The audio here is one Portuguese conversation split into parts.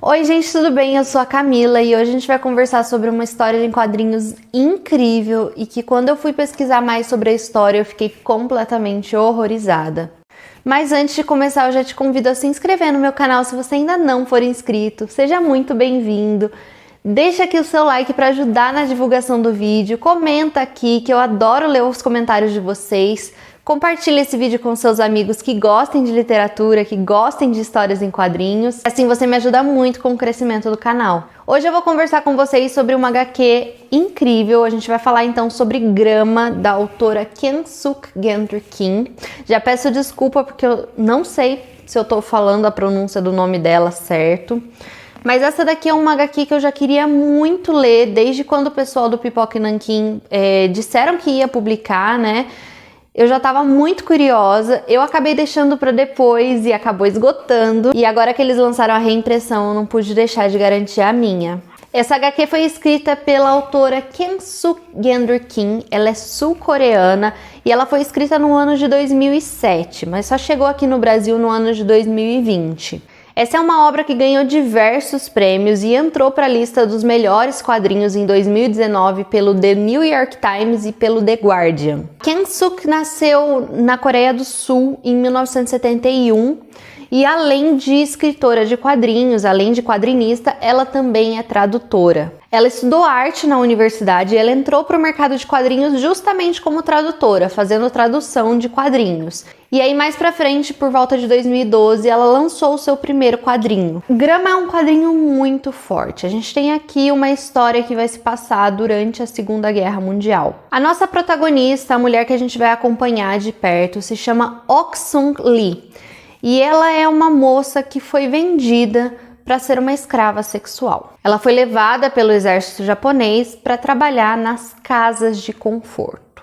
Oi gente, tudo bem? Eu sou a Camila e hoje a gente vai conversar sobre uma história em quadrinhos incrível e que quando eu fui pesquisar mais sobre a história eu fiquei completamente horrorizada. Mas antes de começar eu já te convido a se inscrever no meu canal se você ainda não for inscrito. Seja muito bem-vindo. Deixa aqui o seu like para ajudar na divulgação do vídeo, comenta aqui que eu adoro ler os comentários de vocês. Compartilhe esse vídeo com seus amigos que gostem de literatura, que gostem de histórias em quadrinhos. Assim você me ajuda muito com o crescimento do canal. Hoje eu vou conversar com vocês sobre uma HQ incrível. A gente vai falar então sobre Grama, da autora Kensuk Gendry Kim. Já peço desculpa porque eu não sei se eu tô falando a pronúncia do nome dela certo. Mas essa daqui é uma HQ que eu já queria muito ler desde quando o pessoal do Pipoca e Nanquim disseram que ia publicar, né? Eu já estava muito curiosa, eu acabei deixando para depois e acabou esgotando. E agora que eles lançaram a reimpressão, eu não pude deixar de garantir a minha. Essa HQ foi escrita pela autora Kensuk Gendry Kim, ela é sul-coreana e ela foi escrita no ano de 2007, mas só chegou aqui no Brasil no ano de 2020. Essa é uma obra que ganhou diversos prêmios e entrou para a lista dos melhores quadrinhos em 2019 pelo The New York Times e pelo The Guardian. Kensuk nasceu na Coreia do Sul em 1971 e além de escritora de quadrinhos, além de quadrinista, ela também é tradutora. Ela estudou arte na universidade e ela entrou para o mercado de quadrinhos justamente como tradutora, fazendo tradução de quadrinhos. E aí mais pra frente, por volta de 2012, ela lançou o seu primeiro quadrinho. Grama é um quadrinho muito forte. A gente tem aqui uma história que vai se passar durante a Segunda Guerra Mundial. A nossa protagonista, a mulher que a gente vai acompanhar de perto, se chama Ok Sung Lee. E ela é uma moça que foi vendida para ser uma escrava sexual. Ela foi levada pelo exército japonês para trabalhar nas casas de conforto.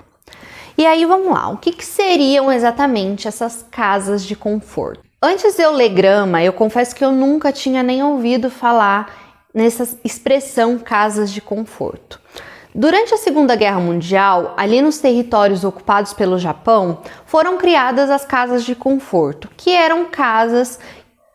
E aí vamos lá, o que seriam exatamente essas casas de conforto? Antes de eu ler Grama, eu confesso que eu nunca tinha nem ouvido falar nessa expressão casas de conforto. Durante a Segunda Guerra Mundial, ali nos territórios ocupados pelo Japão, foram criadas as casas de conforto, que eram casas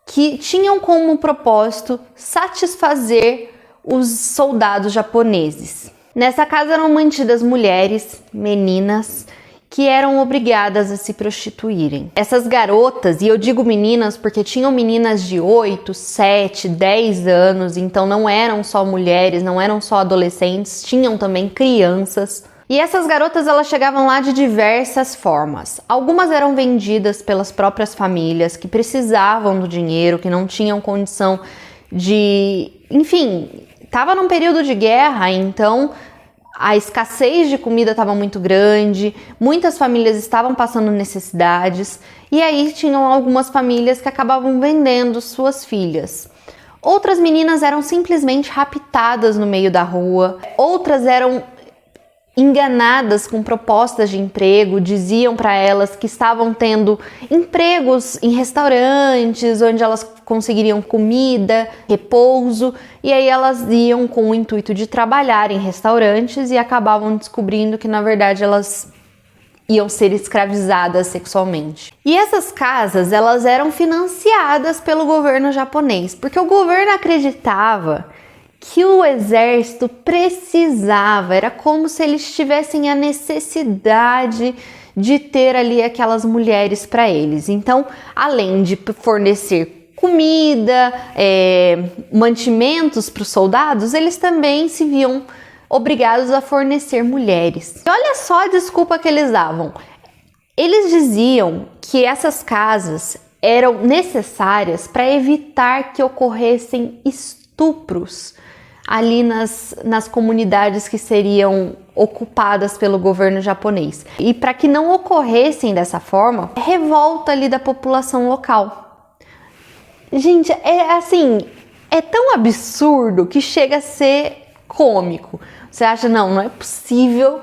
que tinham como propósito satisfazer os soldados japoneses. Nessa casa eram mantidas mulheres, meninas, que eram obrigadas a se prostituírem. Essas garotas, e eu digo meninas porque tinham meninas de 8, 7, 10 anos, então não eram só mulheres, não eram só adolescentes, tinham também crianças. E essas garotas elas chegavam lá de diversas formas. Algumas eram vendidas pelas próprias famílias que precisavam do dinheiro, que não tinham condição de... Enfim, estava num período de guerra, então a escassez de comida estava muito grande, muitas famílias estavam passando necessidades e aí tinham algumas famílias que acabavam vendendo suas filhas. Outras meninas eram simplesmente raptadas no meio da rua, outras eram enganadas com propostas de emprego, diziam para elas que estavam tendo empregos em restaurantes, onde elas conseguiriam comida, repouso, e aí elas iam com o intuito de trabalhar em restaurantes e acabavam descobrindo que na verdade elas iam ser escravizadas sexualmente. E essas casas, elas eram financiadas pelo governo japonês, porque o governo acreditava que o exército precisava, era como se eles tivessem a necessidade de ter ali aquelas mulheres para eles. Então, além de fornecer comida, mantimentos para os soldados, eles também se viam obrigados a fornecer mulheres. E olha só a desculpa que eles davam. Eles diziam que essas casas eram necessárias para evitar que ocorressem estupros ali nas comunidades que seriam ocupadas pelo governo japonês. E para que não ocorressem dessa forma, revolta ali da população local. Gente, é tão absurdo que chega a ser cômico. Você acha, não é possível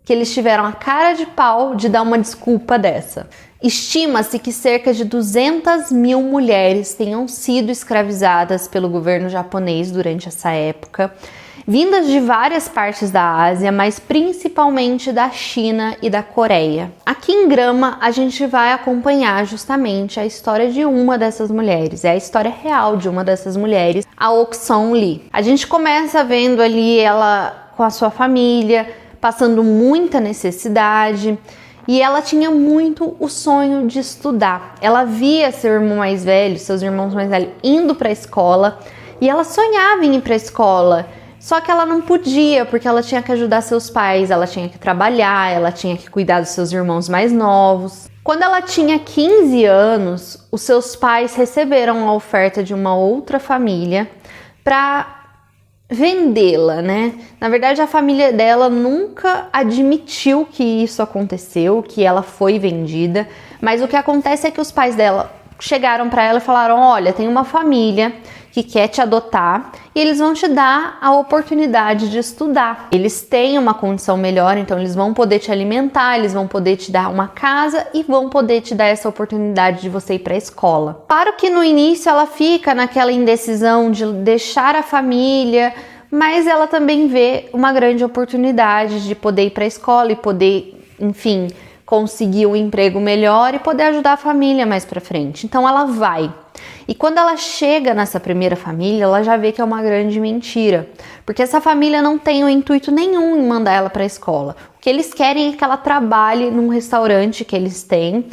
que eles tiveram a cara de pau de dar uma desculpa dessa. Estima-se que cerca de 200 mil mulheres tenham sido escravizadas pelo governo japonês durante essa época. vindas de várias partes da Ásia, mas principalmente da China e da Coreia. Aqui em Grama, a gente vai acompanhar justamente a história de uma dessas mulheres, é a história real de uma dessas mulheres, a Ok Song Lee. A gente começa vendo ali ela com a sua família, passando muita necessidade, e ela tinha muito o sonho de estudar. Ela via seu irmão mais velho, seus irmãos mais velhos indo para a escola, e ela sonhava em ir para a escola. Só que ela não podia, porque ela tinha que ajudar seus pais, ela tinha que trabalhar, ela tinha que cuidar dos seus irmãos mais novos. Quando ela tinha 15 anos, os seus pais receberam a oferta de uma outra família para vendê-la, né? Na verdade, a família dela nunca admitiu que isso aconteceu, que ela foi vendida, mas o que acontece é que os pais dela chegaram para ela e falaram: olha, tem uma família que quer te adotar e eles vão te dar a oportunidade de estudar. Eles têm uma condição melhor, então eles vão poder te alimentar, eles vão poder te dar uma casa e vão poder te dar essa oportunidade de você ir para a escola. Claro que no início ela fica naquela indecisão de deixar a família, mas ela também vê uma grande oportunidade de poder ir para a escola e poder, enfim, conseguir um emprego melhor e poder ajudar a família mais para frente. Então ela vai. E quando ela chega nessa primeira família, ela já vê que é uma grande mentira, porque essa família não tem o intuito nenhum em mandar ela para a escola. O que eles querem é que ela trabalhe num restaurante que eles têm,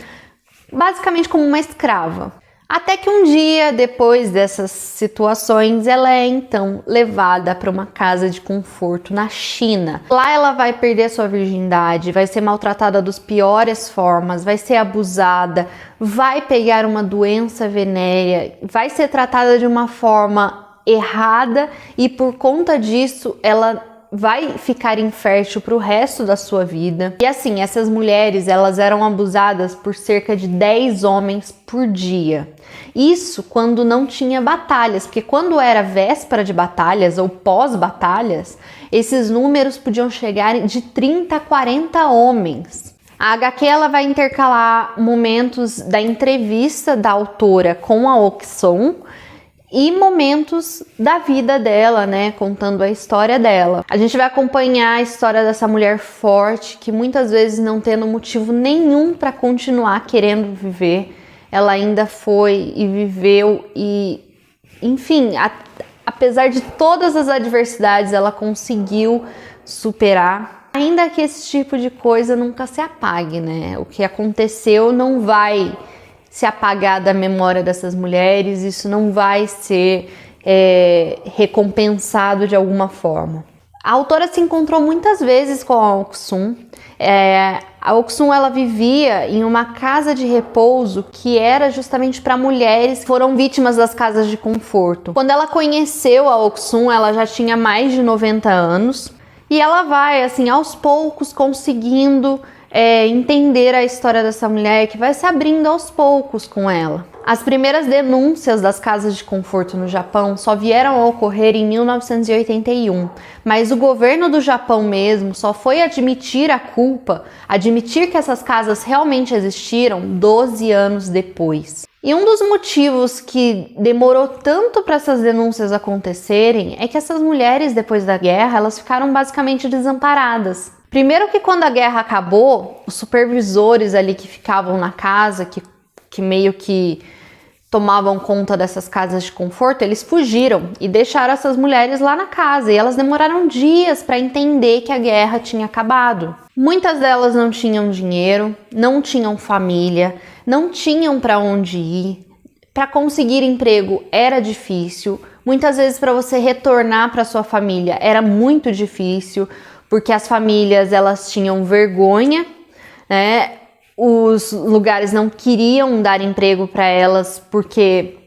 basicamente como uma escrava. Até que um dia, depois dessas situações, ela é então levada para uma casa de conforto na China. Lá ela vai perder sua virgindade, vai ser maltratada das piores formas, vai ser abusada, vai pegar uma doença venérea, vai ser tratada de uma forma errada e por conta disso ela vai ficar infértil para o resto da sua vida. E assim, essas mulheres, elas eram abusadas por cerca de 10 homens por dia. Isso quando não tinha batalhas, porque quando era véspera de batalhas ou pós-batalhas, esses números podiam chegar de 30 a 40 homens. A HQ ela vai intercalar momentos da entrevista da autora com a Ok Song e momentos da vida dela, né, contando a história dela. A gente vai acompanhar a história dessa mulher forte que muitas vezes não tendo motivo nenhum para continuar querendo viver, ela ainda foi e viveu e, enfim, apesar de todas as adversidades, ela conseguiu superar. Ainda que esse tipo de coisa nunca se apague, né? O que aconteceu não vai se apagar da memória dessas mulheres, isso não vai ser recompensado de alguma forma. A autora se encontrou muitas vezes com a Ok Song. A Ok Song ela vivia em uma casa de repouso que era justamente para mulheres que foram vítimas das casas de conforto. Quando ela conheceu a Ok Song, ela já tinha mais de 90 anos e ela vai, assim, aos poucos conseguindo entender a história dessa mulher, que vai se abrindo aos poucos com ela. As primeiras denúncias das casas de conforto no Japão só vieram a ocorrer em 1981, mas o governo do Japão mesmo só foi admitir a culpa, admitir que essas casas realmente existiram 12 anos depois. E um dos motivos que demorou tanto para essas denúncias acontecerem é que essas mulheres, depois da guerra, elas ficaram basicamente desamparadas. Primeiro que quando a guerra acabou, os supervisores ali que ficavam na casa, que meio que tomavam conta dessas casas de conforto, eles fugiram e deixaram essas mulheres lá na casa. E elas demoraram dias para entender que a guerra tinha acabado. Muitas delas não tinham dinheiro, não tinham família, não tinham para onde ir. Para conseguir emprego era difícil. Muitas vezes para você retornar para sua família era muito difícil, porque as famílias elas tinham vergonha, né? Os lugares não queriam dar emprego para elas porque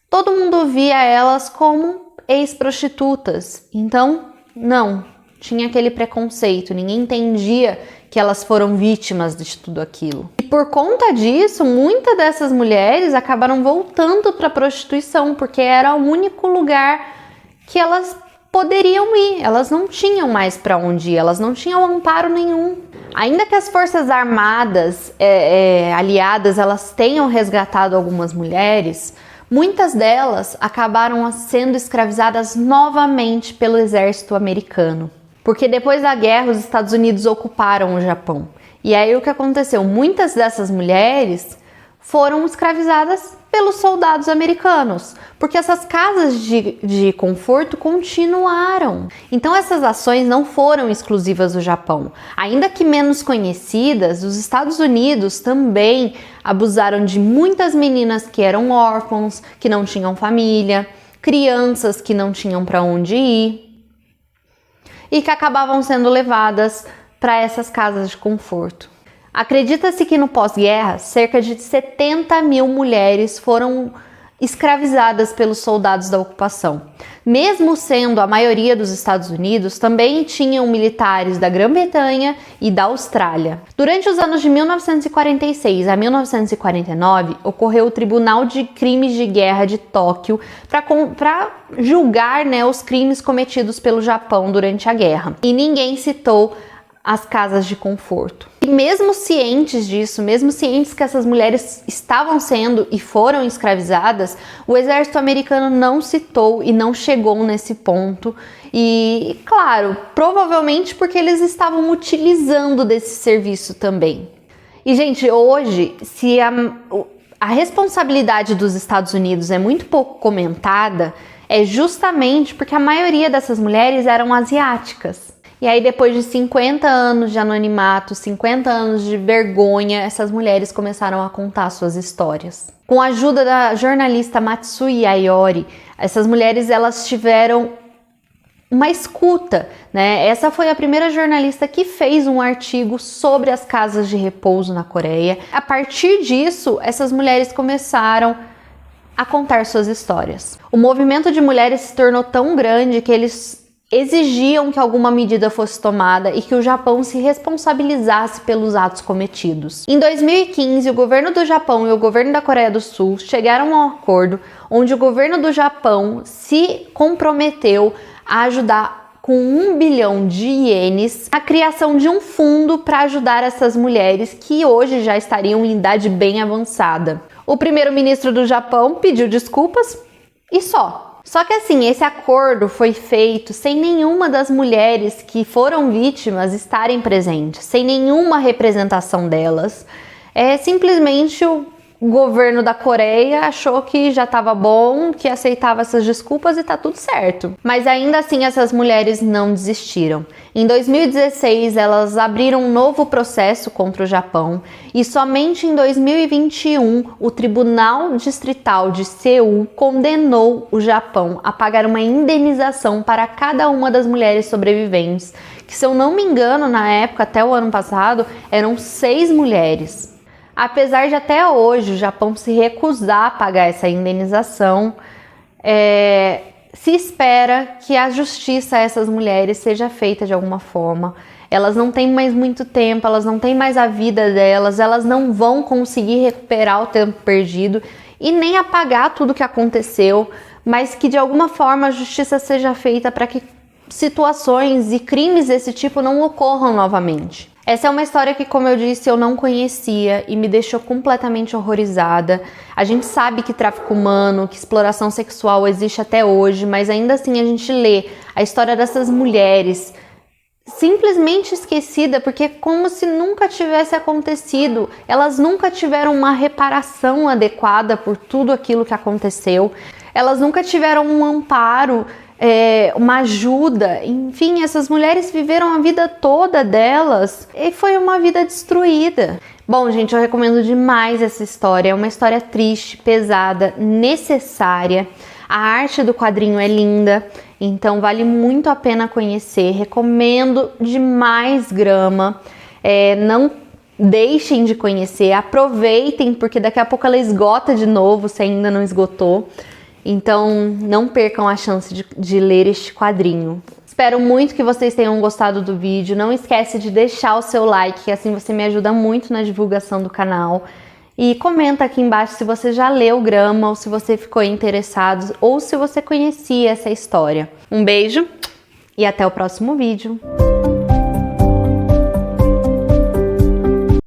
todo mundo via elas como ex-prostitutas. Então, não, tinha aquele preconceito, ninguém entendia que elas foram vítimas de tudo aquilo. E por conta disso, muitas dessas mulheres acabaram voltando para a prostituição, porque era o único lugar que elas poderiam ir, elas não tinham mais para onde ir, elas não tinham amparo nenhum. Ainda que as forças armadas aliadas elas tenham resgatado algumas mulheres, Muitas delas acabaram sendo escravizadas novamente pelo exército americano, porque depois da guerra os Estados Unidos ocuparam o Japão. E aí o que aconteceu? Muitas dessas mulheres foram escravizadas pelos soldados americanos, porque essas casas de conforto continuaram. Então essas ações não foram exclusivas do Japão. Ainda que menos conhecidas, os Estados Unidos também abusaram de muitas meninas que eram órfãos, que não tinham família, crianças que não tinham para onde ir e que acabavam sendo levadas para essas casas de conforto. Acredita-se que no pós-guerra, cerca de 70 mil mulheres foram escravizadas pelos soldados da ocupação. Mesmo sendo a maioria dos Estados Unidos, também tinham militares da Grã-Bretanha e da Austrália. Durante os anos de 1946 a 1949, ocorreu o Tribunal de Crimes de Guerra de Tóquio para julgar, os crimes cometidos pelo Japão durante a guerra. E ninguém citou as casas de conforto. E mesmo cientes disso, mesmo cientes que essas mulheres estavam sendo e foram escravizadas, o exército americano não citou e não chegou nesse ponto. E, claro, provavelmente porque eles estavam utilizando desse serviço também. E, gente, hoje, se a responsabilidade dos Estados Unidos é muito pouco comentada, é justamente porque a maioria dessas mulheres eram asiáticas. E aí, depois de 50 anos de anonimato, 50 anos de vergonha, essas mulheres começaram a contar suas histórias. Com a ajuda da jornalista Matsui Ayori, essas mulheres elas tiveram uma escuta, Essa foi a primeira jornalista que fez um artigo sobre as casas de repouso na Coreia. A partir disso, essas mulheres começaram a contar suas histórias. O movimento de mulheres se tornou tão grande que eles exigiam que alguma medida fosse tomada e que o Japão se responsabilizasse pelos atos cometidos. Em 2015, o governo do Japão e o governo da Coreia do Sul chegaram a um acordo onde o governo do Japão se comprometeu a ajudar com 1 bilhão de ienes a criação de um fundo para ajudar essas mulheres que hoje já estariam em idade bem avançada. O primeiro-ministro do Japão pediu desculpas e só. Só que assim, esse acordo foi feito sem nenhuma das mulheres que foram vítimas estarem presentes, sem nenhuma representação delas. Simplesmente o governo da Coreia achou que já estava bom, que aceitava essas desculpas e tá tudo certo. Mas ainda assim essas mulheres não desistiram. Em 2016 elas abriram um novo processo contra o Japão e somente em 2021 o Tribunal Distrital de Seul condenou o Japão a pagar uma indenização para cada uma das mulheres sobreviventes, que, se eu não me engano, na época, até o ano passado, eram 6 mulheres. Apesar de até hoje o Japão se recusar a pagar essa indenização, se espera que a justiça a essas mulheres seja feita de alguma forma. Elas não têm mais muito tempo, elas não têm mais a vida delas, elas não vão conseguir recuperar o tempo perdido e nem apagar tudo que aconteceu, mas que de alguma forma a justiça seja feita para que situações e crimes desse tipo não ocorram novamente. Essa é uma história que, como eu disse, eu não conhecia e me deixou completamente horrorizada. A gente sabe que tráfico humano, que exploração sexual existe até hoje, mas ainda assim a gente lê a história dessas mulheres simplesmente esquecida, porque é como se nunca tivesse acontecido. Elas nunca tiveram uma reparação adequada por tudo aquilo que aconteceu. Elas nunca tiveram um amparo, uma ajuda. Enfim, essas mulheres viveram a vida toda delas e foi uma vida destruída. Bom, gente, eu recomendo demais essa história. É uma história triste, pesada, necessária. A arte do quadrinho é linda, então vale muito a pena conhecer. Recomendo demais Grama. Não deixem de conhecer, aproveitem, porque daqui a pouco ela esgota de novo, se ainda não esgotou. Então não percam a chance de ler este quadrinho. Espero muito que vocês tenham gostado do vídeo. Não esquece de deixar o seu like, que assim você me ajuda muito na divulgação do canal. E comenta aqui embaixo se você já leu Grama, ou se você ficou interessado, ou se você conhecia essa história. Um beijo e até o próximo vídeo.